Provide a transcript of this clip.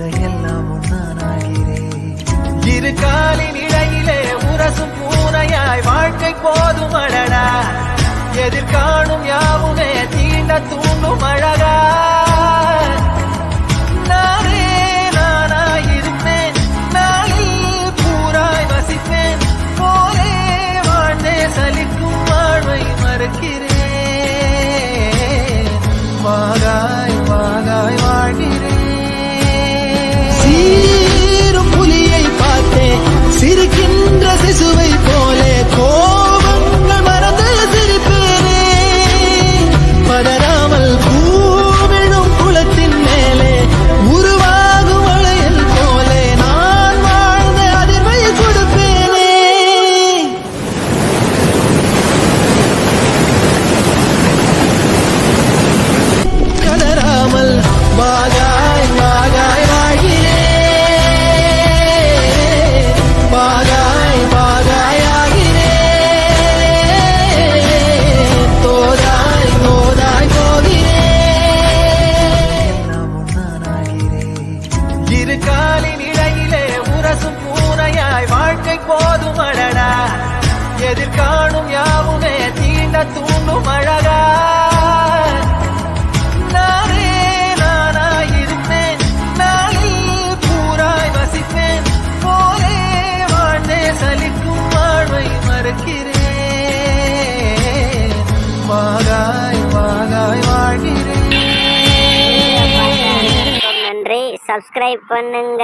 எல்லாம் நான் ஆகிறேன். இரு காலின் இடையிலே உரசும் பூனையாய் வாழ்க்கை போதும் அடடா. எதிர்காணும் யாவுமே தீண்ட தூண்டும் அழகா. நானே நானாயிருப்பேன், நாளில் பூராய் வசிப்பேன். போலே வாழ்ந்தே சலிக்கும் வாழ்வை மறுக்கிறேன். வாகாய் வாகாய் வாழ்கிறேன். சீரும் புலியை பார்த்தேன் சிரிக்கின்ற சிசுவை போலே கோபங்கள் மறந்து சிரிப்பேனே. பதறாமல் பூவிழும் குளத்தின் மேலே உருவாகும் வளையல் போலே நான் வாழ்ந்த அதிர்வை கொடுப்பேனே. கலராமல் வாகாய் வாகாய் வாழ்கிறேன். வாகாய் வாகாய் ஆகிறேன். தோதாய் தோதாய் போகிறேன். எல்லாம் நான் ஆகிறேன். இரு காலின் இடையிலே உரசும் பூனையாய் வாழ்க்கை போதும் அடடா. எதிர்காணும் யாவுமே தீண்ட தூண்டும் அழகா. நானே நானாயிருப்பேன், நாளில் பூராய் வசிப்பேன். போலே வாழ்ந்தே சலிக்கும் வாழ்வை மறுக்கிறேன். வாகாய் வாகாய் வாழ்கிறேன். நன்றி. சப்ஸ்கிரைப் பண்ணுங்க.